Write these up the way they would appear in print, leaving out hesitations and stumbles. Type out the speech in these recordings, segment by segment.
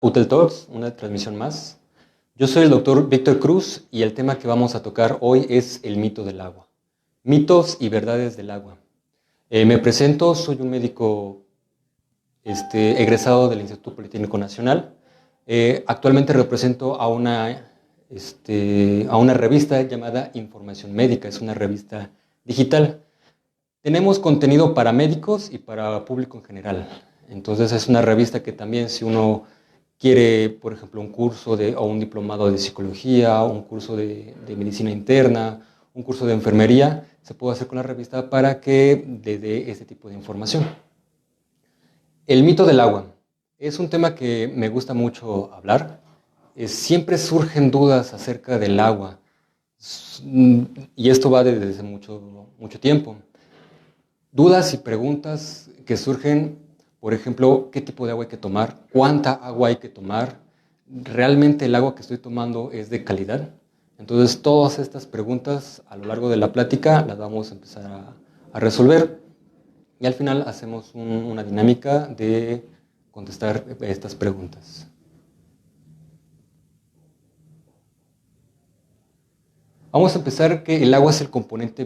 Utel Talks, una transmisión más. Yo soy el doctor Víctor Cruz y el tema que vamos a tocar hoy es el mito del agua. Mitos y verdades del agua. Me presento, soy un médico egresado del Instituto Politécnico Nacional. Actualmente represento a una revista llamada Información Médica, es una revista digital. Tenemos contenido para médicos y para público en general. Entonces es una revista que también, si uno quiere, por ejemplo, un curso o un diplomado de psicología, un curso de medicina interna, un curso de enfermería, se puede hacer con la revista para que le dé este tipo de información. El mito del agua es un tema que me gusta mucho hablar. Siempre surgen dudas acerca del agua y esto va desde mucho tiempo. Dudas y preguntas que surgen, por ejemplo, ¿qué tipo de agua hay que tomar? ¿Cuánta agua hay que tomar? ¿Realmente el agua que estoy tomando es de calidad? Entonces, todas estas preguntas a lo largo de la plática las vamos a empezar a resolver y al final hacemos una dinámica de contestar estas preguntas. Vamos a empezar que el agua es el componente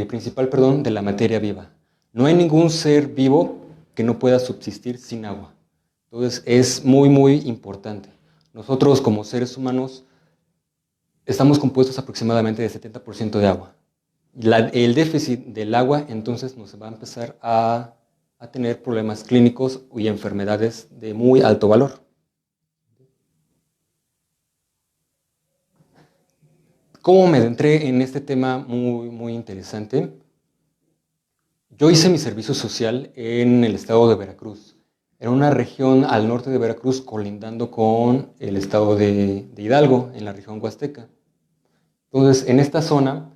principal de la materia viva. No hay ningún ser vivo que no pueda subsistir sin agua. Entonces es muy importante. Nosotros como seres humanos estamos compuestos aproximadamente de 70% de agua. El déficit del agua entonces nos va a empezar a tener problemas clínicos y enfermedades de muy alto valor. ¿Cómo me adentré en este tema muy interesante? Yo hice mi servicio social en el estado de Veracruz, en una región al norte de Veracruz colindando con el estado de Hidalgo, en la región huasteca. Entonces, en esta zona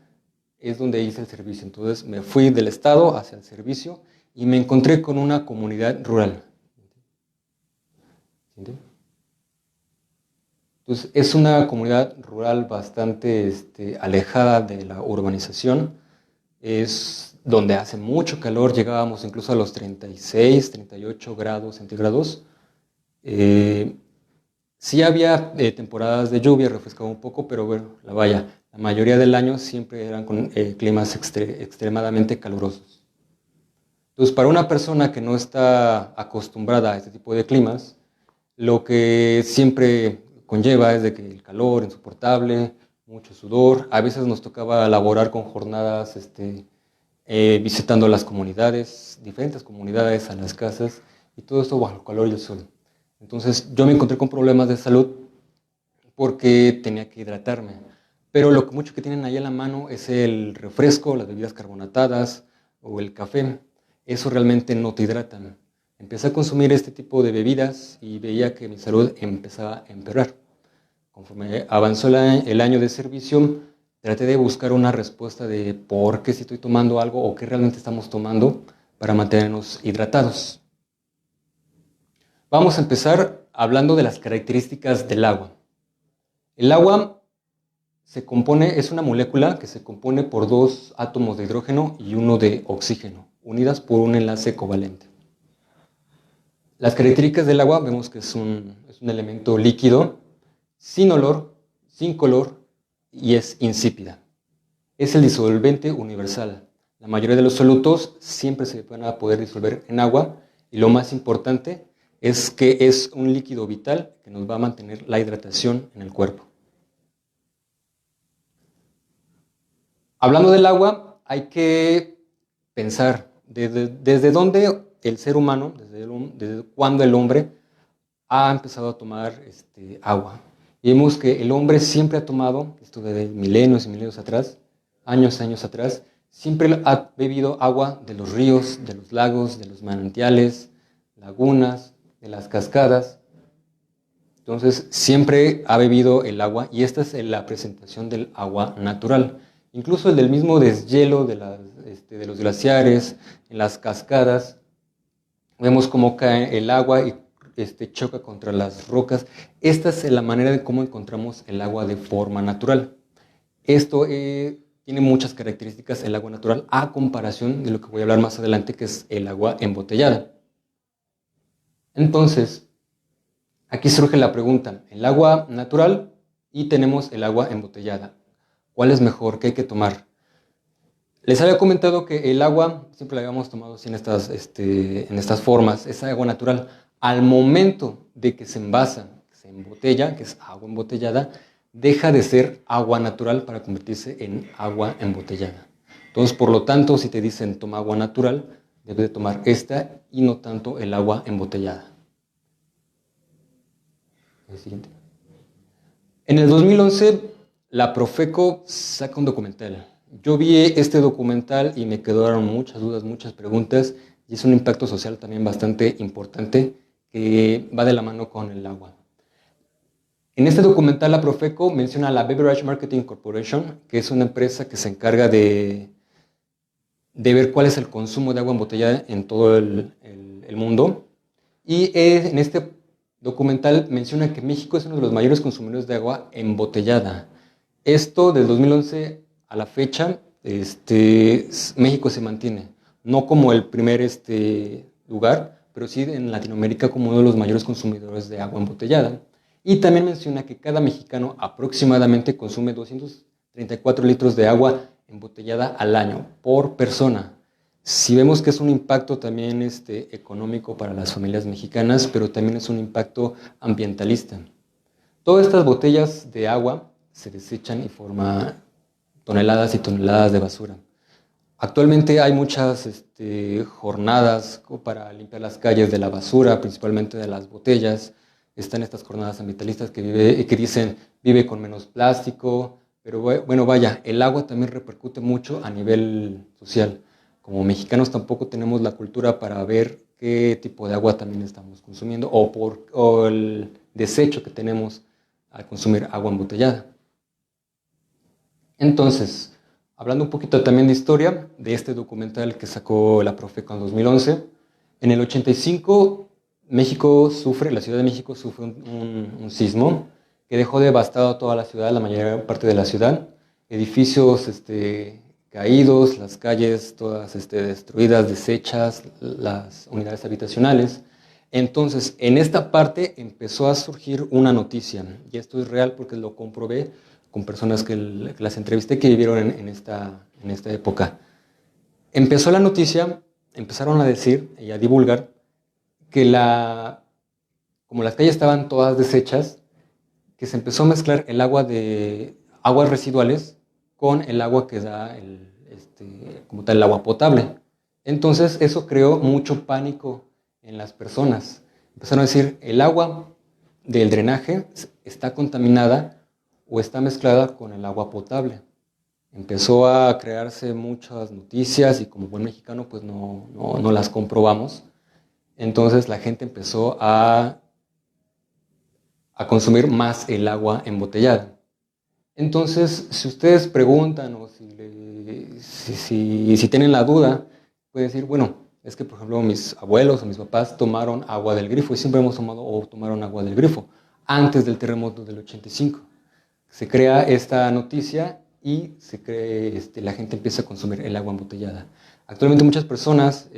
es donde hice el servicio. Entonces, me fui del estado hacia el servicio y me encontré con una comunidad rural. ¿Entiendes? Entonces, es una comunidad rural bastante alejada de la urbanización. Es donde hace mucho calor, llegábamos incluso a los 36, 38 grados centígrados. Sí había temporadas de lluvia, refrescaba un poco, pero bueno, la mayoría del año siempre eran con climas extremadamente calurosos. Entonces, para una persona que no está acostumbrada a este tipo de climas, lo que siempre conlleva es de que el calor insoportable, mucho sudor, a veces nos tocaba laborar con jornadas visitando las comunidades, diferentes comunidades, a las casas, y todo esto bajo el calor y el sol. Entonces yo me encontré con problemas de salud porque tenía que hidratarme. Pero lo mucho que tienen ahí a la mano es el refresco, las bebidas carbonatadas o el café. Eso realmente no te hidratan. Empecé a consumir este tipo de bebidas y veía que mi salud empezaba a empeorar. Conforme avanzó el año de servicio, traté de buscar una respuesta de por qué si estoy tomando algo o qué realmente estamos tomando para mantenernos hidratados. Vamos a empezar hablando de las características del agua. El agua es una molécula que se compone por dos átomos de hidrógeno y uno de oxígeno, unidas por un enlace covalente. Las características del agua vemos que es un elemento líquido, sin olor, sin color y es insípida. Es el disolvente universal. La mayoría de los solutos siempre se van a poder disolver en agua y lo más importante es que es un líquido vital que nos va a mantener la hidratación en el cuerpo. Hablando del agua, hay que pensar desde dónde el ser humano, desde cuándo el hombre ha empezado a tomar agua. Y vemos que el hombre siempre ha tomado, esto desde milenios y milenios atrás, años atrás, siempre ha bebido agua de los ríos, de los lagos, de los manantiales, lagunas, de las cascadas. Entonces, siempre ha bebido el agua y esta es la presentación del agua natural. Incluso del mismo deshielo de los glaciares, en las cascadas, vemos cómo cae el agua y choca contra las rocas. Esta es la manera de cómo encontramos el agua de forma natural. Esto tiene muchas características el agua natural a comparación de lo que voy a hablar más adelante, que es el agua embotellada. Entonces, Aquí surge la pregunta, el agua natural y tenemos el agua embotellada. ¿Cuál es mejor? ¿Qué hay que tomar? Les había comentado que el agua, siempre la habíamos tomado así en estas formas, es agua natural. Al momento de que se envasa, se embotella, que es agua embotellada, deja de ser agua natural para convertirse en agua embotellada. Entonces, por lo tanto, si te dicen toma agua natural, debes de tomar esta y no tanto el agua embotellada. El siguiente. En el 2011, la Profeco saca un documental. Yo vi este documental y me quedaron muchas dudas, muchas preguntas, y es un impacto social también bastante importante que va de la mano con el agua. En este documental, la Profeco menciona a la Beverage Marketing Corporation, que es una empresa que se encarga de ver cuál es el consumo de agua embotellada en todo el mundo. Y en este documental menciona que México es uno de los mayores consumidores de agua embotellada. Esto, del 2011 a la fecha, México se mantiene, no como el primer lugar, pero sí en Latinoamérica como uno de los mayores consumidores de agua embotellada. Y también menciona que cada mexicano aproximadamente consume 234 litros de agua embotellada al año por persona. Si vemos que es un impacto también económico para las familias mexicanas, pero también es un impacto ambientalista. Todas estas botellas de agua se desechan y forman toneladas y toneladas de basura. Actualmente hay muchas jornadas para limpiar las calles de la basura, principalmente de las botellas. Están estas jornadas ambientalistas que dicen vive con menos plástico, pero bueno, vaya, el agua también repercute mucho a nivel social. Como mexicanos tampoco tenemos la cultura para ver qué tipo de agua también estamos consumiendo o el desecho que tenemos al consumir agua embotellada. Entonces, hablando un poquito también de historia, de este documental que sacó la Profeco en 2011, en el 85 la Ciudad de México sufre un sismo que dejó devastada toda la ciudad, la mayor parte de la ciudad, edificios caídos, las calles todas destruidas, deshechas, las unidades habitacionales. Entonces, en esta parte empezó a surgir una noticia, y esto es real porque lo comprobé con personas que las entrevisté que vivieron en esta época. Empezó la noticia, empezaron a decir y a divulgar que como las calles estaban todas deshechas, que se empezó a mezclar el agua de aguas residuales con el agua que da como tal el agua potable. Entonces eso creó mucho pánico en las personas. Empezaron a decir, el agua del drenaje está contaminada o está mezclada con el agua potable. Empezó a crearse muchas noticias y como buen mexicano pues no las comprobamos. Entonces la gente empezó a consumir más el agua embotellada. Entonces, si ustedes preguntan o si tienen la duda, pueden decir, bueno, es que por ejemplo mis abuelos o mis papás tomaron agua del grifo y siempre hemos tomado o tomaron agua del grifo antes del terremoto del 85. Se crea esta noticia y la gente empieza a consumir el agua embotellada. Actualmente muchas personas,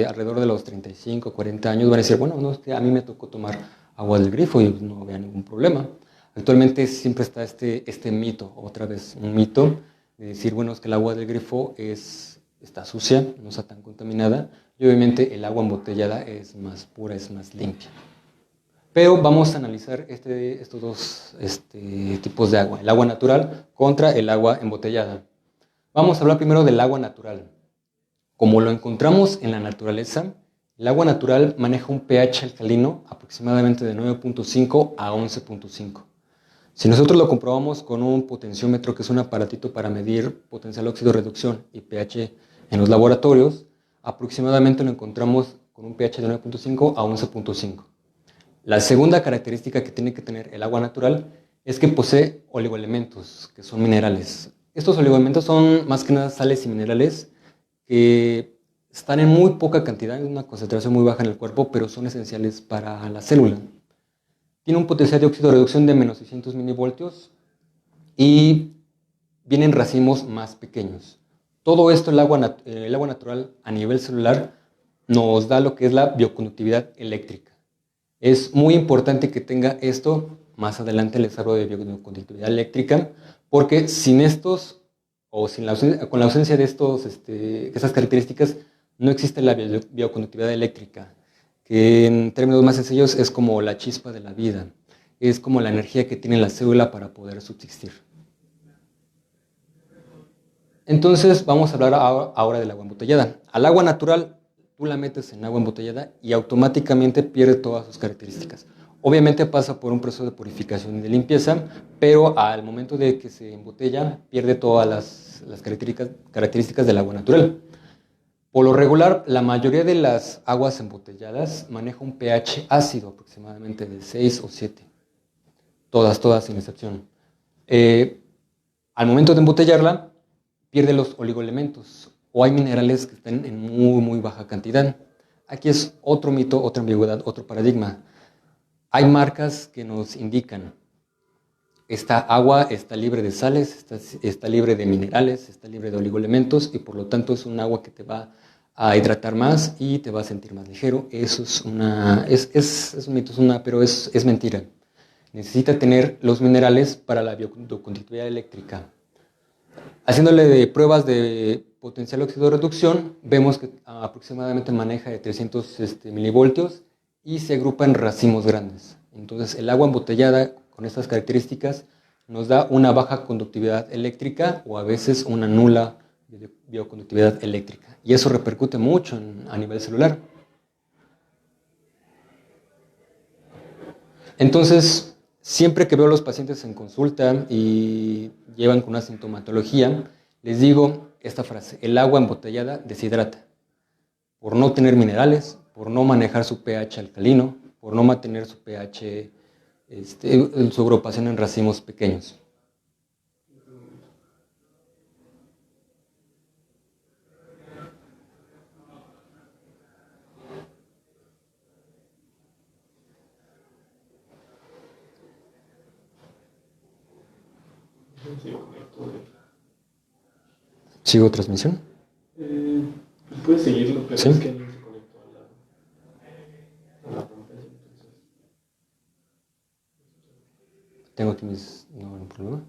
alrededor de los 35, 40 años, van a decir, bueno, no, es que a mí me tocó tomar agua del grifo y no había ningún problema. Actualmente siempre está este mito, otra vez un mito, de decir, bueno, es que el agua del grifo está sucia, no está tan contaminada, y obviamente el agua embotellada es más pura, es más limpia. Pero vamos a analizar estos dos tipos de agua, el agua natural contra el agua embotellada. Vamos a hablar primero del agua natural. Como lo encontramos en la naturaleza, el agua natural maneja un pH alcalino aproximadamente de 9.5 a 11.5. Si nosotros lo comprobamos con un potenciómetro, que es un aparatito para medir potencial óxido-reducción y pH en los laboratorios, aproximadamente lo encontramos con un pH de 9.5 a 11.5. La segunda característica que tiene que tener el agua natural es que posee oligoelementos, que son minerales. Estos oligoelementos son más que nada sales y minerales que están en muy poca cantidad, en una concentración muy baja en el cuerpo, pero son esenciales para la célula. Tiene un potencial de óxido-reducción de menos 600 milivoltios y vienen racimos más pequeños. Todo esto, el agua natural a nivel celular, nos da lo que es la bioconductividad eléctrica. Es muy importante que tenga esto. Más adelante les hablo de bioconductividad eléctrica, porque sin estos, o sin con la ausencia de estas características, no existe la bioconductividad eléctrica, que en términos más sencillos es como la chispa de la vida, es como la energía que tiene la célula para poder subsistir. Entonces vamos a hablar ahora del agua embotellada. Al agua natural tú la metes en agua embotellada y automáticamente pierde todas sus características. Obviamente pasa por un proceso de purificación y de limpieza, pero al momento de que se embotella pierde todas las características del agua natural. Por lo regular, la mayoría de las aguas embotelladas maneja un pH ácido aproximadamente de 6 o 7. Todas sin excepción. Al momento de embotellarla, pierde los oligoelementos o hay minerales que están en muy baja cantidad. Aquí es otro mito, otra ambigüedad, otro paradigma. Hay marcas que nos indican, esta agua está libre de sales, está libre de minerales, está libre de oligoelementos y por lo tanto es un agua que te va a hidratar más y te va a sentir más ligero. Eso es un mito, pero es mentira. Necesita tener los minerales para la bioconductividad eléctrica. Haciéndole de pruebas de potencial oxidorreducción, vemos que aproximadamente maneja de 300 milivoltios y se agrupa en racimos grandes. Entonces, el agua embotellada con estas características nos da una baja conductividad eléctrica o a veces una nula bioconductividad eléctrica. Y eso repercute mucho a nivel celular. Entonces, siempre que veo a los pacientes en consulta y llevan con una sintomatología, les digo esta frase: el agua embotellada deshidrata, por no tener minerales, por no manejar su pH alcalino, por no mantener su pH, su agrupación en racimos pequeños. ¿Sigo transmisión? Puedes seguirlo, pero ¿Sí? es que alguien se conectó a la pantalla. Entonces. Tengo aquí mis... No, no hay problema.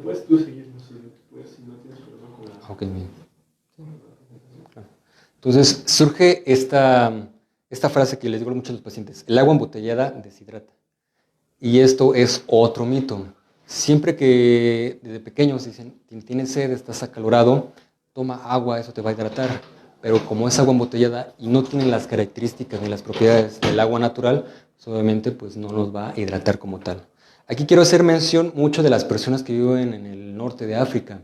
Puedes tú seguirlo, si no tienes problema con la... Ok, bien. Sí. Claro. Entonces surge esta frase que les digo mucho a los pacientes: el agua embotellada deshidrata. Y esto es otro mito. Siempre que desde pequeños dicen, tienes sed, estás acalorado, toma agua, eso te va a hidratar. Pero como es agua embotellada y no tiene las características ni las propiedades del agua natural, pues obviamente pues no nos va a hidratar como tal. Aquí quiero hacer mención mucho de las personas que viven en el norte de África.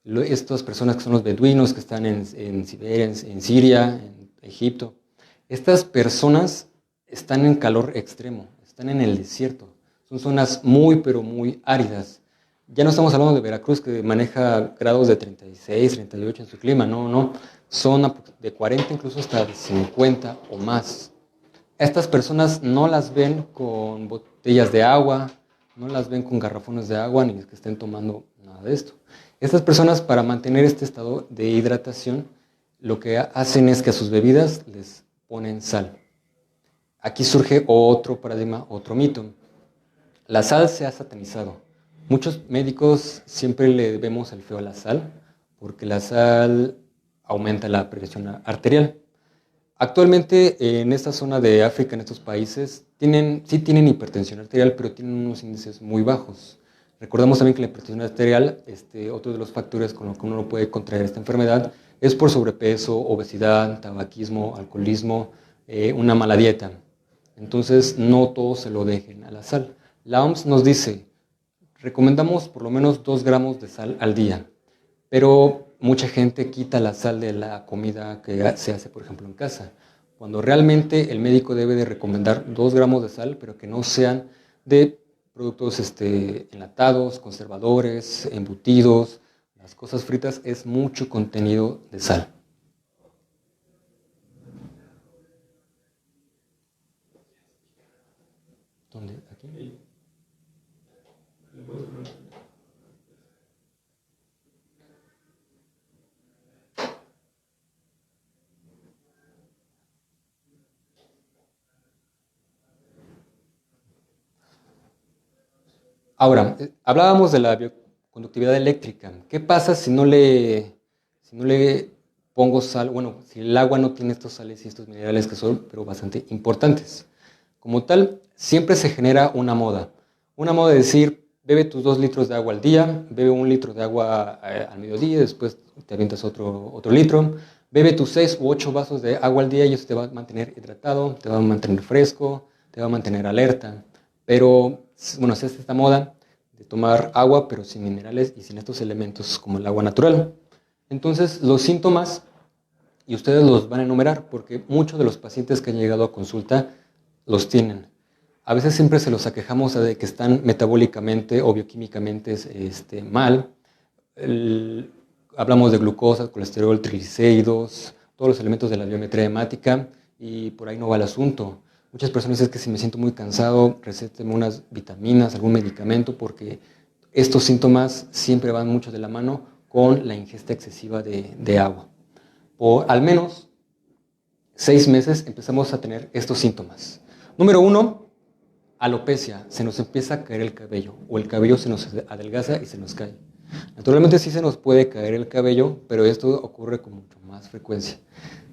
Estas personas que son los beduinos, que están en Siberia, en Siria, en Egipto. Estas personas están en calor extremo, están en el desierto. Son zonas muy, pero muy áridas. Ya no estamos hablando de Veracruz, que maneja grados de 36, 38 en su clima. No. Son de 40, incluso hasta de 50 o más. Estas personas no las ven con botellas de agua, no las ven con garrafones de agua, ni que estén tomando nada de esto. Estas personas, para mantener este estado de hidratación, lo que hacen es que a sus bebidas les ponen sal. Aquí surge otro paradigma, otro mito. La sal se ha satanizado. Muchos médicos siempre le vemos el feo a la sal, porque la sal aumenta la presión arterial. Actualmente en esta zona de África, en estos países, sí tienen hipertensión arterial, pero tienen unos índices muy bajos. Recordemos también que la hipertensión arterial, otro de los factores con los que uno puede contraer esta enfermedad, es por sobrepeso, obesidad, tabaquismo, alcoholismo, una mala dieta. Entonces, no todos se lo dejen a la sal. La OMS nos dice, recomendamos por lo menos 2 gramos de sal al día, pero mucha gente quita la sal de la comida que se hace, por ejemplo, en casa, cuando realmente el médico debe de recomendar 2 gramos de sal, pero que no sean de productos enlatados, conservadores, embutidos. Las cosas fritas es mucho contenido de sal. ¿Dónde? ¿Aquí? Ahora, hablábamos de la bioconductividad eléctrica. ¿Qué pasa si no le pongo sal? Bueno, si el agua no tiene estos sales y estos minerales que son pero bastante importantes. Como tal, siempre se genera una moda. Una moda de decir, bebe tus 2 litros de agua al día, bebe 1 litro de agua al mediodía, después te avientas otro litro. Bebe tus 6 u 8 vasos de agua al día y eso te va a mantener hidratado, te va a mantener fresco, te va a mantener alerta. Pero, bueno, se hace esta moda de tomar agua, pero sin minerales y sin estos elementos como el agua natural. Entonces, los síntomas, y ustedes los van a enumerar, porque muchos de los pacientes que han llegado a consulta los tienen. A veces siempre se los aquejamos de que están metabólicamente o bioquímicamente mal. Hablamos de glucosa, colesterol, triglicéridos, todos los elementos de la biometría hemática, y por ahí no va el asunto. Muchas personas dicen que si me siento muy cansado, recétenme unas vitaminas, algún medicamento, porque estos síntomas siempre van mucho de la mano con la ingesta excesiva de agua. Por al menos 6 meses empezamos a tener estos síntomas. Número 1, alopecia. Se nos empieza a caer el cabello, o el cabello se nos adelgaza y se nos cae. Naturalmente sí se nos puede caer el cabello, pero esto ocurre con mucho más frecuencia.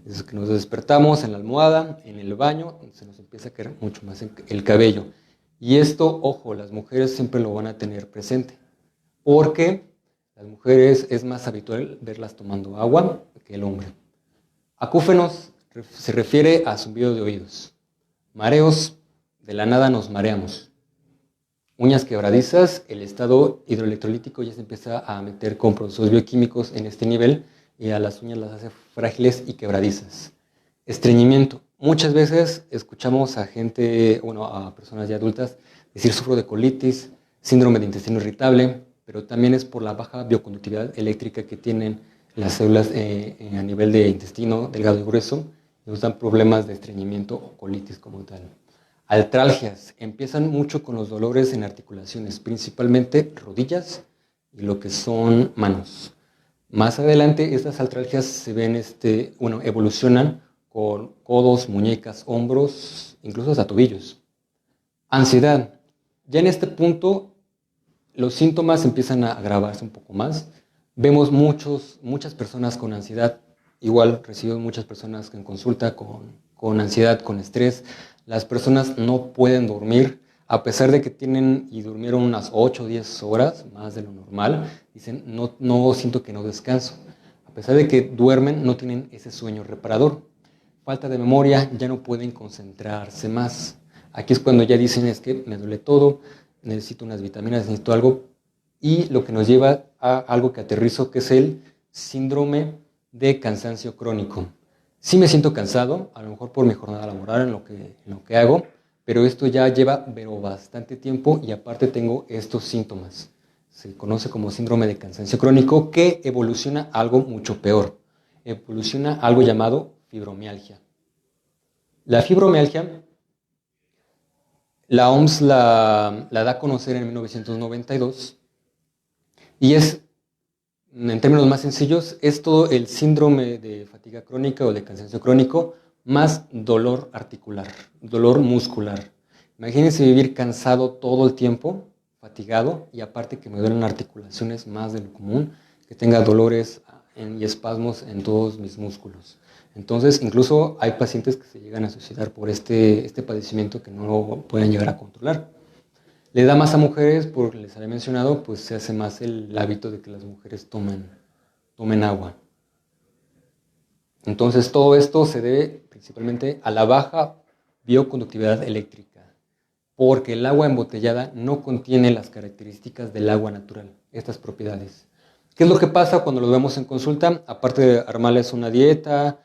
Es que nos despertamos en la almohada, en el baño, se nos empieza a caer mucho más el cabello. Y esto, ojo, las mujeres siempre lo van a tener presente, porque las mujeres es más habitual verlas tomando agua que el hombre. Acúfenos se refiere a zumbido de oídos. Mareos, de la nada nos mareamos. Uñas quebradizas, el estado hidroelectrolítico ya se empieza a meter con procesos bioquímicos en este nivel y a las uñas las hace frágiles y quebradizas. Estreñimiento. Muchas veces escuchamos a gente, bueno, a personas ya adultas decir sufro de colitis, síndrome de intestino irritable, pero también es por la baja bioconductividad eléctrica que tienen las células a nivel de intestino delgado y grueso y nos dan problemas de estreñimiento o colitis como tal. Artralgias, empiezan mucho con los dolores en articulaciones, principalmente rodillas y lo que son manos. Más adelante estas artralgias se ven, evolucionan con codos, muñecas, hombros, incluso hasta tobillos. Ansiedad, ya en este punto los síntomas empiezan a agravarse un poco más. Vemos muchas personas con ansiedad, igual recibo muchas personas en consulta con ansiedad, con estrés. Las personas no pueden dormir, a pesar de que tienen y durmieron unas 8 o 10 horas, más de lo normal, dicen, no siento que no descanso. A pesar de que duermen, no tienen ese sueño reparador. Falta de memoria, ya no pueden concentrarse más. Aquí es cuando ya dicen, es que me duele todo, necesito unas vitaminas, necesito algo, y lo que nos lleva a algo que aterrizo, que es el síndrome de cansancio crónico. Sí me siento cansado, a lo mejor por mi jornada laboral, en lo que hago, pero esto ya lleva bastante tiempo y aparte tengo estos síntomas. Se conoce como síndrome de cansancio crónico que evoluciona a algo mucho peor. Evoluciona a algo llamado fibromialgia. La fibromialgia, la OMS la da a conocer en 1992 y es, en términos más sencillos, es todo el síndrome de fatiga crónica o de cansancio crónico más dolor articular, dolor muscular. Imagínense vivir cansado todo el tiempo, fatigado, y aparte que me duelen articulaciones más de lo común, que tenga dolores y espasmos en todos mis músculos. Entonces, incluso hay pacientes que se llegan a suicidar por este padecimiento que no lo pueden llegar a controlar. Le da más a mujeres, porque les había mencionado, pues se hace más el hábito de que las mujeres tomen agua. Entonces todo esto se debe principalmente a la baja bioconductividad eléctrica, porque el agua embotellada no contiene las características del agua natural, estas propiedades. ¿Qué es lo que pasa cuando lo vemos en consulta? Aparte de armarles una dieta,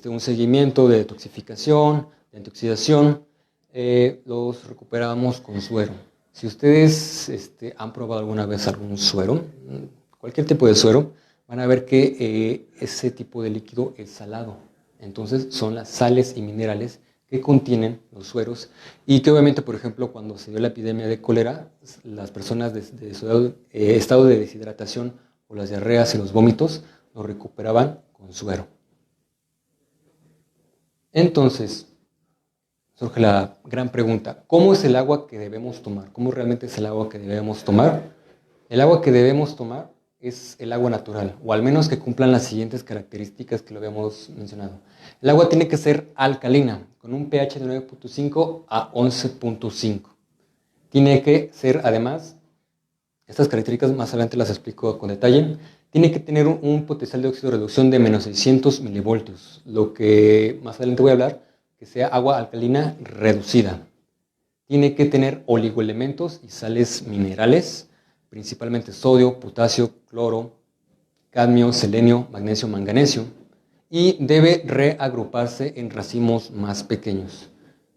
un seguimiento de detoxificación, de antioxidación, los recuperamos con suero. Si ustedes han probado alguna vez algún suero, cualquier tipo de suero, van a ver que ese tipo de líquido es salado. Entonces son las sales y minerales que contienen los sueros y que obviamente, por ejemplo, cuando se dio la epidemia de cólera, las personas de su estado de deshidratación o las diarreas y los vómitos lo recuperaban con suero. Entonces, surge la gran pregunta, ¿cómo es el agua que debemos tomar? ¿Cómo realmente es el agua que debemos tomar? El agua que debemos tomar es el agua natural, o al menos que cumplan las siguientes características que lo habíamos mencionado. El agua tiene que ser alcalina, con un pH de 9.5 a 11.5. Tiene que ser, además, estas características más adelante las explico con detalle, tiene que tener un potencial de óxido de reducción de menos 600 milivoltios, lo que más adelante voy a hablar, que sea agua alcalina reducida. Tiene que tener oligoelementos y sales minerales, principalmente sodio, potasio, cloro, cadmio, selenio, magnesio, manganesio, y debe reagruparse en racimos más pequeños.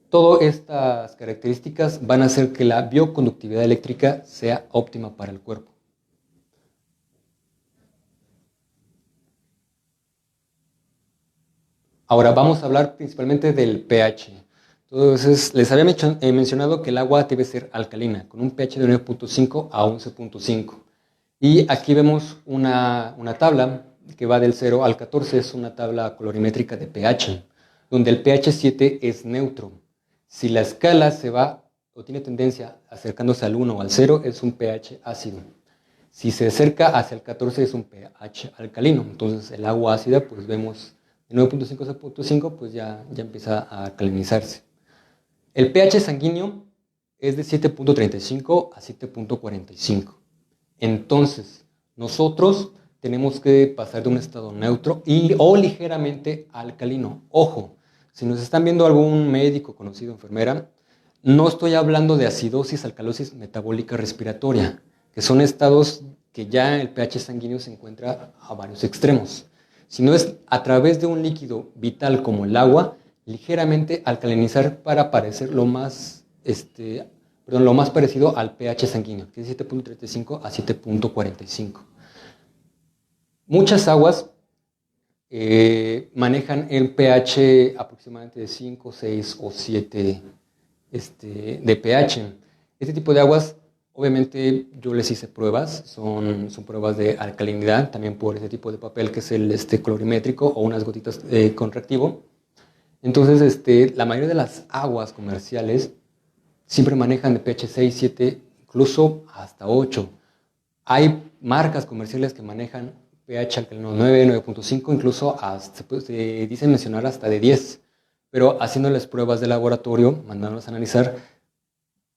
Todas estas características van a hacer que la bioconductividad eléctrica sea óptima para el cuerpo. Ahora vamos a hablar principalmente del pH. Entonces, les había mencionado que el agua debe ser alcalina, con un pH de 9.5 a 11.5. Y aquí vemos una tabla que va del 0 al 14, es una tabla colorimétrica de pH, donde el pH 7 es neutro. Si la escala se va o tiene tendencia acercándose al 1 o al 0, es un pH ácido. Si se acerca hacia el 14, es un pH alcalino. Entonces, el agua ácida, pues vemos de 9.5 a 0.5, pues ya empieza a alcalinizarse. El pH sanguíneo es de 7.35 a 7.45. Entonces, nosotros tenemos que pasar de un estado neutro o ligeramente alcalino. Ojo, si nos están viendo algún médico, conocido, enfermera, no estoy hablando de acidosis, alcalosis metabólica respiratoria, que son estados que ya el pH sanguíneo se encuentra a varios extremos, sino es a través de un líquido vital como el agua, ligeramente alcalinizar para parecer lo más parecido al pH sanguíneo, que es 7.35 a 7.45. Muchas aguas manejan el pH aproximadamente de 5, 6 o 7 de pH. Este tipo de aguas, obviamente yo les hice pruebas, son pruebas de alcalinidad, también por ese tipo de papel que es el colorimétrico o unas gotitas con reactivo. Entonces, la mayoría de las aguas comerciales siempre manejan de pH 6, 7, incluso hasta 8. Hay marcas comerciales que manejan pH alcalino 9, 9.5, incluso se dice mencionar hasta de 10. Pero haciéndoles pruebas de laboratorio, mandándolos a analizar,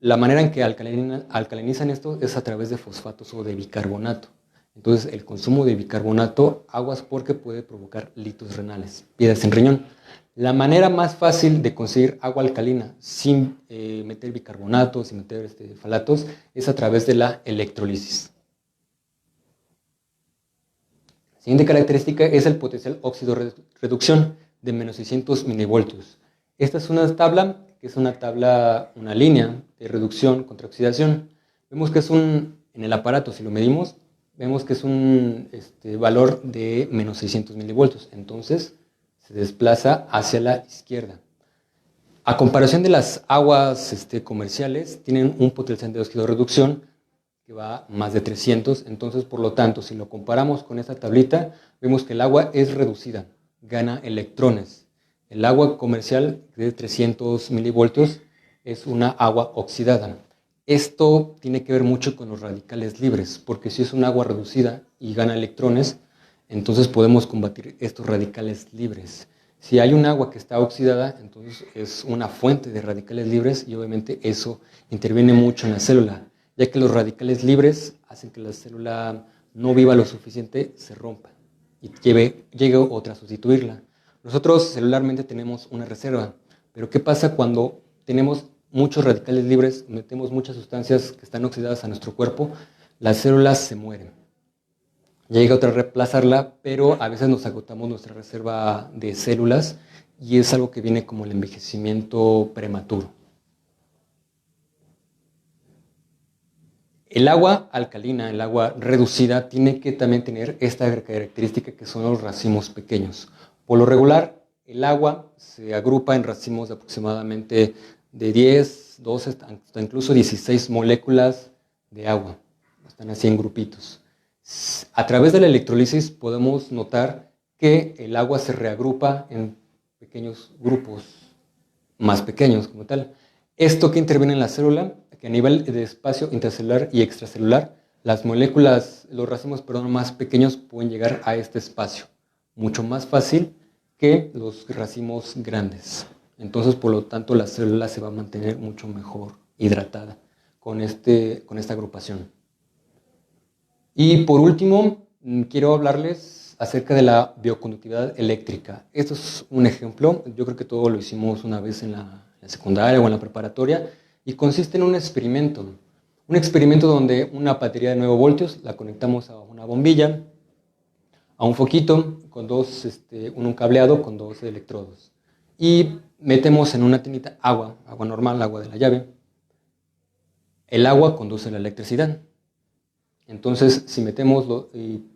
la manera en que alcalinizan esto es a través de fosfatos o de bicarbonato. Entonces, el consumo de bicarbonato, aguas porque puede provocar litos renales, piedras en riñón. La manera más fácil de conseguir agua alcalina sin meter bicarbonato, sin meter falatos, es a través de la electrolisis. La siguiente característica es el potencial óxido reducción de menos 600 milivoltios. Esta es una tabla, que es una línea de reducción contra oxidación. Vemos que es en el aparato, si lo medimos, vemos que es un valor de menos 600 milivoltios. Entonces, se desplaza hacia la izquierda. A comparación de las aguas comerciales, tienen un potencial de óxido reducción que va más de 300, entonces por lo tanto, si lo comparamos con esta tablita, vemos que el agua es reducida, gana electrones. El agua comercial de 300 milivoltios es una agua oxidada. Esto tiene que ver mucho con los radicales libres, porque si es un agua reducida y gana electrones, entonces podemos combatir estos radicales libres. Si hay un agua que está oxidada, entonces es una fuente de radicales libres y obviamente eso interviene mucho en la célula, ya que los radicales libres hacen que la célula no viva lo suficiente, se rompa y llegue otra a sustituirla. Nosotros celularmente tenemos una reserva, pero ¿qué pasa cuando tenemos muchos radicales libres, metemos muchas sustancias que están oxidadas a nuestro cuerpo? Las células se mueren. Llega otra a reemplazarla, pero a veces nos agotamos nuestra reserva de células y es algo que viene como el envejecimiento prematuro. El agua alcalina, el agua reducida, tiene que también tener esta característica que son los racimos pequeños. Por lo regular, el agua se agrupa en racimos de aproximadamente de 10, 12, hasta incluso 16 moléculas de agua. Están así en grupitos. A través de la electrolisis podemos notar que el agua se reagrupa en pequeños grupos más pequeños como tal. Esto que interviene en la célula, que a nivel de espacio intracelular y extracelular, las moléculas, los racimos más pequeños pueden llegar a este espacio, mucho más fácil que los racimos grandes. Entonces, por lo tanto, la célula se va a mantener mucho mejor hidratada con esta agrupación. Y por último, quiero hablarles acerca de la bioconductividad eléctrica. Esto es un ejemplo, yo creo que todos lo hicimos una vez en la secundaria o en la preparatoria, y consiste en un experimento donde una batería de 9 voltios la conectamos a una bombilla, a un foquito, con un cableado con 2 electrodos, y metemos en una tinita agua normal, agua de la llave. El agua conduce la electricidad. Entonces, si metemos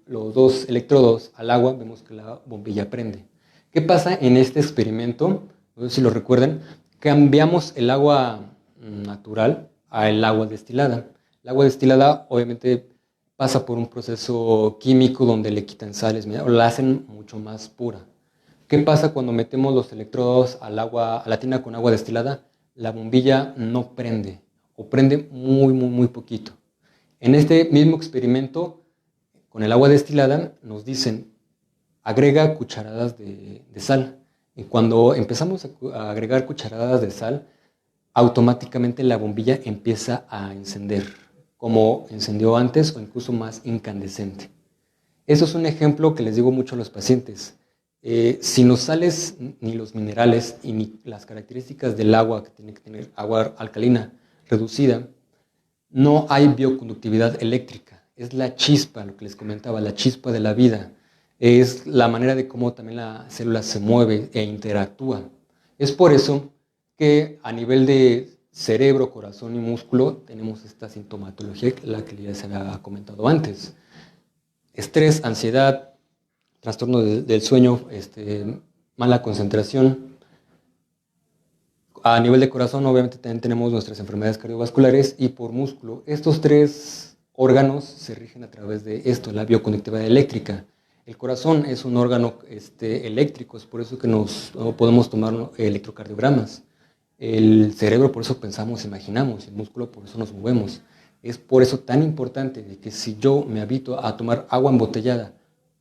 los 2 electrodos al agua, vemos que la bombilla prende. ¿Qué pasa en este experimento? No sé si lo recuerdan. Cambiamos el agua natural al agua destilada. El agua destilada, obviamente, pasa por un proceso químico donde le quitan sales, o la hacen mucho más pura. ¿Qué pasa cuando metemos los electrodos a la tina con agua destilada? La bombilla no prende, o prende muy, muy, muy poquito. En este mismo experimento, con el agua destilada, nos dicen, agrega cucharadas de sal. Y cuando empezamos a agregar cucharadas de sal, automáticamente la bombilla empieza a encender, como encendió antes o incluso más incandescente. Eso es un ejemplo que les digo mucho a los pacientes. Sin los sales, ni los minerales, y ni las características del agua, que tiene que tener agua alcalina reducida, no hay bioconductividad eléctrica. Es la chispa, lo que les comentaba, la chispa de la vida. Es la manera de cómo también la célula se mueve e interactúa. Es por eso que a nivel de cerebro, corazón y músculo tenemos esta sintomatología, la que ya se había comentado antes. Estrés, ansiedad, trastorno del sueño, mala concentración. A nivel de corazón, obviamente, también tenemos nuestras enfermedades cardiovasculares, y por músculo. Estos 3 órganos se rigen a través de esto, la bioconductividad eléctrica. El corazón es un órgano eléctrico, es por eso que podemos tomar electrocardiogramas. El cerebro, por eso pensamos, imaginamos, el músculo, por eso nos movemos. Es por eso tan importante de que si yo me habito a tomar agua embotellada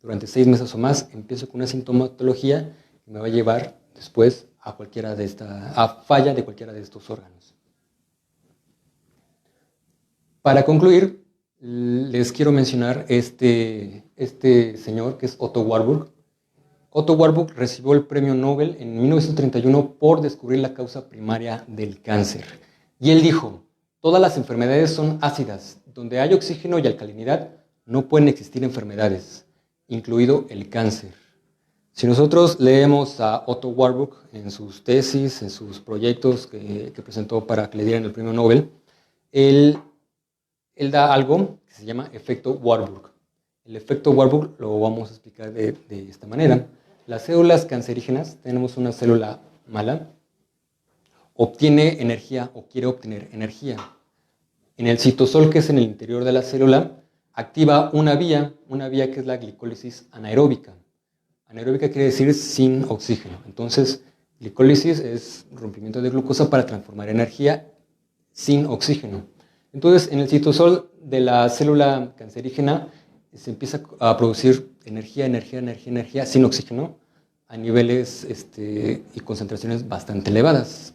durante 6 meses o más, empiezo con una sintomatología que me va a llevar después a falla de cualquiera de estos órganos. Para concluir, les quiero mencionar este señor que es Otto Warburg. Otto Warburg recibió el premio Nobel en 1931 por descubrir la causa primaria del cáncer. Y él dijo, todas las enfermedades son ácidas. Donde hay oxígeno y alcalinidad, no pueden existir enfermedades, incluido el cáncer. Si nosotros leemos a Otto Warburg en sus tesis, en sus proyectos que presentó para que le dieran el premio Nobel, él da algo que se llama efecto Warburg. El efecto Warburg lo vamos a explicar de esta manera. Las células cancerígenas, tenemos una célula mala, obtiene energía o quiere obtener energía. En el citosol, que es en el interior de la célula, activa una vía que es la glicólisis anaeróbica. Anaeróbica quiere decir sin oxígeno. Entonces, glicólisis es rompimiento de glucosa para transformar energía sin oxígeno. Entonces, en el citosol de la célula cancerígena se empieza a producir energía sin oxígeno a niveles y concentraciones bastante elevadas.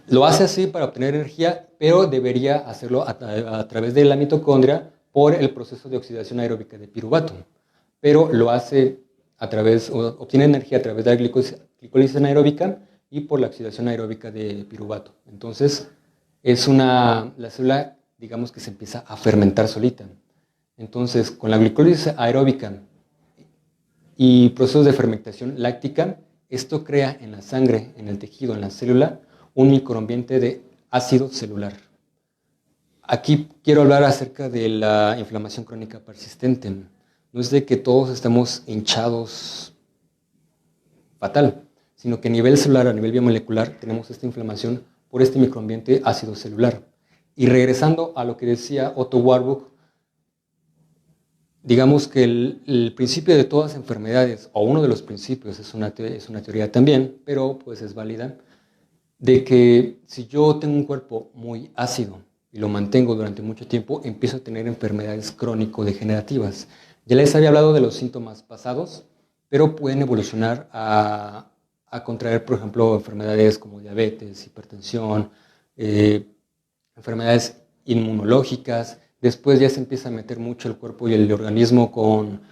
Lo hace así para obtener energía, pero debería hacerlo a través de la mitocondria por el proceso de oxidación aeróbica de piruvato. Pero lo hace obtiene energía a través de la glicólisis anaeróbica y por la oxidación aeróbica de piruvato. Entonces, la célula, digamos que se empieza a fermentar solita. Entonces, con la glicólisis aeróbica y procesos de fermentación láctica, esto crea en la sangre, en el tejido, en la célula, un microambiente de ácido celular. Aquí quiero hablar acerca de la inflamación crónica persistente. No es de que todos estemos hinchados fatal, sino que a nivel celular, a nivel biomolecular, tenemos esta inflamación por este microambiente ácido celular. Y regresando a lo que decía Otto Warburg, Digamos que el principio de todas enfermedades, o uno de los principios, es una teoría también, pero pues es válida, de que si yo tengo un cuerpo muy ácido y lo mantengo durante mucho tiempo, empiezo a tener enfermedades crónico-degenerativas. Ya les había hablado de los síntomas pasados, pero pueden evolucionar a contraer, por ejemplo, enfermedades como diabetes, hipertensión, enfermedades inmunológicas. Después ya se empieza a meter mucho el cuerpo y el organismo con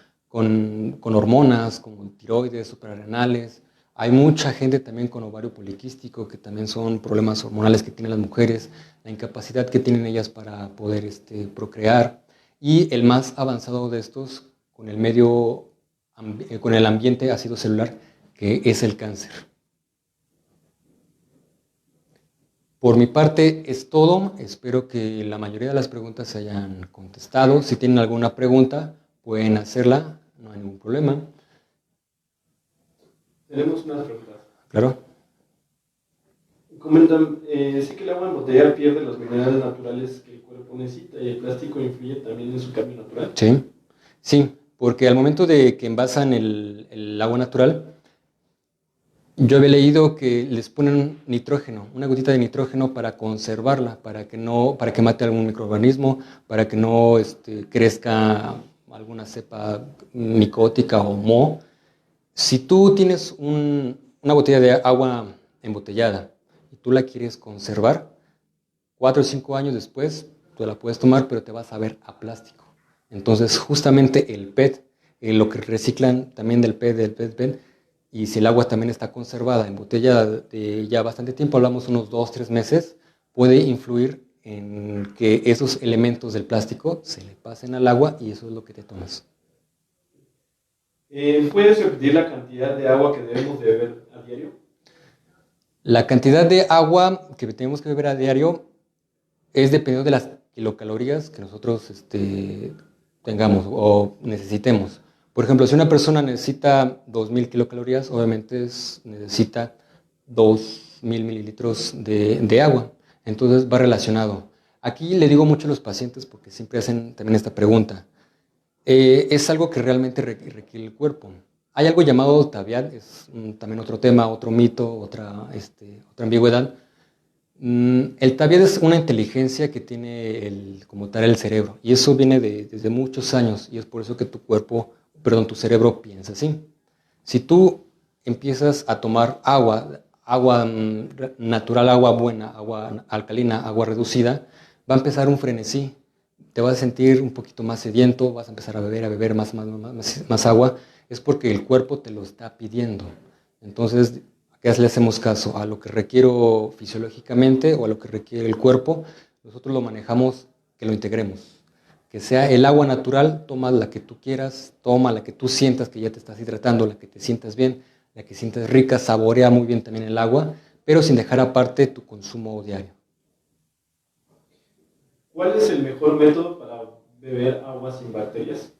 hormonas, como tiroides, suprarrenales. Hay mucha gente también con ovario poliquístico, que también son problemas hormonales que tienen las mujeres, la incapacidad que tienen ellas para poder procrear. Y el más avanzado de estos, con con el ambiente ácido celular, que es el cáncer. Por mi parte es todo. Espero que la mayoría de las preguntas se hayan contestado. Si tienen alguna pregunta, pueden hacerla, no hay ningún problema. Tenemos unas preguntas. Claro. Comentan, sé que el agua embotellada pierde los minerales naturales que el cuerpo necesita y el plástico influye también en su cambio natural. Sí, sí, porque al momento de que envasan el agua natural, yo había leído que les ponen nitrógeno, una gotita de nitrógeno para conservarla, para que mate algún microorganismo, para que no crezca alguna cepa micótica o moho. Si tú tienes una botella de agua embotellada y tú la quieres conservar, 4 o 5 años después tú la puedes tomar, pero te vas a ver a plástico. Entonces, justamente el PET, lo que reciclan también del PET, y si el agua también está conservada, embotellada de ya bastante tiempo, hablamos unos 2 o 3 meses, puede influir en que esos elementos del plástico se le pasen al agua y eso es lo que te tomas. ¿Puedes repetir la cantidad de agua que debemos de beber a diario? La cantidad de agua que tenemos que beber a diario es dependiendo de las kilocalorías que nosotros tengamos o necesitemos. Por ejemplo, si una persona necesita 2.000 kilocalorías, obviamente necesita 2.000 mililitros de agua. Entonces va relacionado. Aquí le digo mucho a los pacientes porque siempre hacen también esta pregunta. Es algo que realmente requiere el cuerpo. Hay algo llamado TAVIAD, es también otro tema, otro mito, otra ambigüedad. El TAVIAD es una inteligencia que tiene como tal el cerebro y eso viene desde muchos años y es por eso que tu cerebro piensa así. Si tú empiezas a tomar agua natural, agua buena, agua alcalina, agua reducida, va a empezar un frenesí. Te vas a sentir un poquito más sediento, vas a empezar a beber más agua. Es porque el cuerpo te lo está pidiendo. Entonces, ¿a qué le hacemos caso? ¿A lo que requiero fisiológicamente o a lo que requiere el cuerpo? Nosotros lo manejamos, que lo integremos. Que sea el agua natural, toma la que tú quieras, toma la que tú sientas que ya te estás hidratando, la que te sientas bien, la que sientas rica, saborea muy bien también el agua, pero sin dejar aparte tu consumo diario. ¿Cuál es el mejor método para beber agua sin bacterias?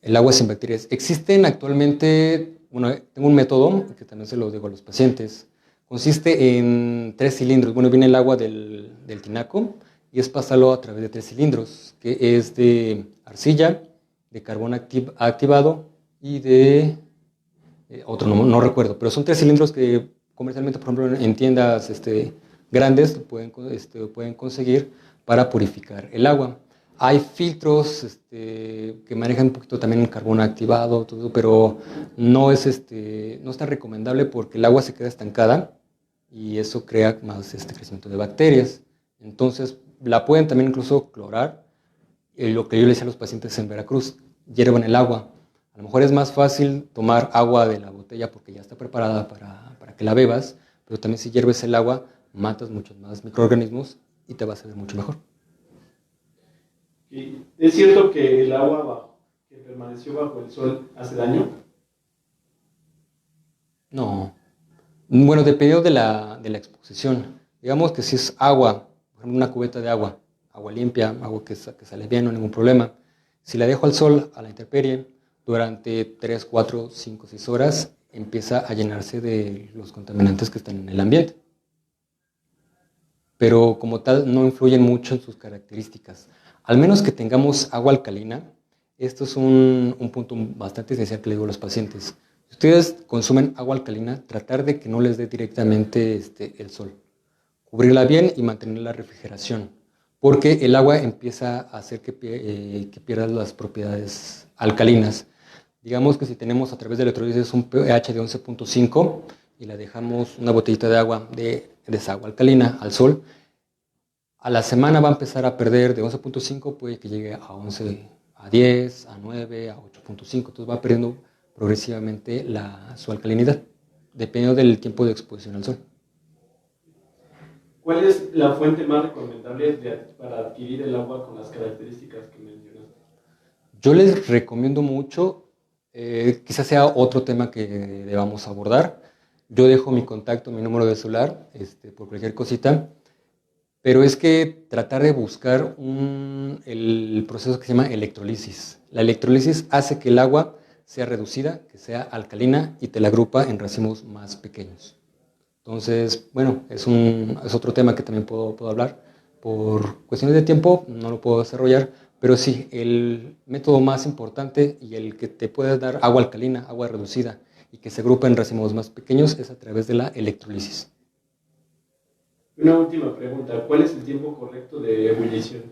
El agua sin bacterias. Existen actualmente, tengo un método que también se lo digo a los pacientes. Consiste en 3 cilindros. Bueno, viene el agua del tinaco y es pasarlo a través de 3 cilindros, que es de arcilla, de carbón activado y de otro, no recuerdo, pero son 3 cilindros que comercialmente, por ejemplo, en tiendas grandes pueden conseguir para purificar el agua. Hay filtros que manejan un poquito también el carbón activado, todo, pero no es tan recomendable porque el agua se queda estancada y eso crea más crecimiento de bacterias. Entonces, la pueden también incluso clorar. Lo que yo le decía a los pacientes en Veracruz, hiervan el agua. A lo mejor es más fácil tomar agua de la botella porque ya está preparada para que la bebas, pero también si hierves el agua, matas muchos más microorganismos y te vas a ver mucho mejor. ¿Es cierto que el agua que permaneció bajo el sol hace daño? No. Bueno, dependiendo de la exposición. Digamos que si es agua, por ejemplo, una cubeta de agua limpia, agua que sale bien, no hay ningún problema. Si la dejo al sol, a la intemperie, durante 3, 4, 5, 6 horas, empieza a llenarse de los contaminantes que están en el ambiente. Pero como tal, no influyen mucho en sus características. Al menos que tengamos agua alcalina, Esto es un punto bastante esencial que le digo a los pacientes. Si ustedes consumen agua alcalina, tratar de que no les dé directamente el sol. Cubrirla bien y mantener la refrigeración, porque el agua empieza a hacer que pierda las propiedades alcalinas. Digamos que si tenemos a través de electrolisis un pH de 11.5 y la dejamos una botellita de agua de desagua alcalina al sol, a la semana va a empezar a perder de 11.5, puede que llegue a 11, a 10, a 9, a 8.5, entonces va perdiendo progresivamente su alcalinidad, dependiendo del tiempo de exposición al sol. ¿Cuál es la fuente más recomendable para adquirir el agua con las características que mencionaste? Yo les recomiendo mucho, quizás sea otro tema que debamos abordar. Yo dejo mi contacto, mi número de celular, por cualquier cosita, pero es que tratar de buscar el proceso que se llama electrolisis. La electrolisis hace que el agua sea reducida, que sea alcalina y te la agrupa en racimos más pequeños. Entonces, bueno, es otro tema que también puedo hablar. Por cuestiones de tiempo no lo puedo desarrollar, pero sí, el método más importante y el que te puede dar agua alcalina, agua reducida y que se agrupa en racimos más pequeños es a través de la electrólisis. Una última pregunta, ¿cuál es el tiempo correcto de ebullición?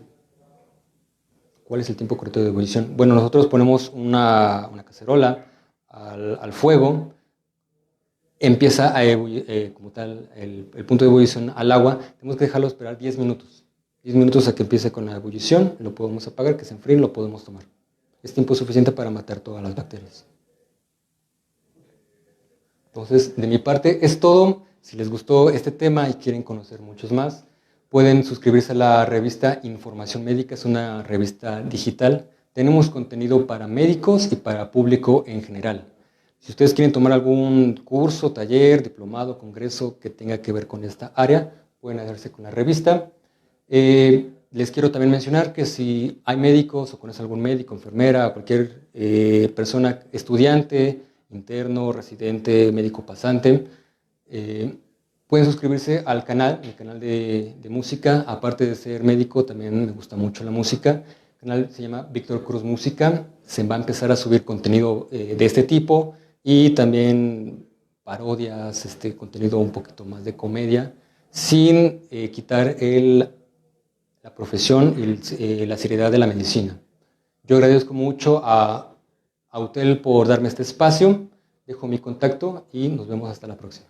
¿Cuál es el tiempo correcto de ebullición? Bueno, nosotros ponemos una cacerola al fuego, empieza a ebullir, como tal, el punto de ebullición al agua, tenemos que dejarlo esperar 10 minutos. 10 minutos a que empiece con la ebullición, lo podemos apagar, que se enfríe y lo podemos tomar. Es tiempo suficiente para matar todas las bacterias. Entonces, de mi parte es todo. Si les gustó este tema y quieren conocer muchos más, pueden suscribirse a la revista Información Médica, es una revista digital. Tenemos contenido para médicos y para público en general. Si ustedes quieren tomar algún curso, taller, diplomado, congreso que tenga que ver con esta área, pueden hacerse con la revista. Les quiero también mencionar que si hay médicos o conoces algún médico, enfermera, cualquier persona, estudiante, interno, residente, médico pasante, pueden suscribirse al canal, mi canal de música. Aparte de ser médico, también me gusta mucho la música. El canal se llama Víctor Cruz Música. Se va a empezar a subir contenido de este tipo y también parodias, contenido un poquito más de comedia, sin quitar la profesión y la seriedad de la medicina. Yo agradezco mucho a UTEL por darme este espacio, dejo mi contacto y nos vemos hasta la próxima.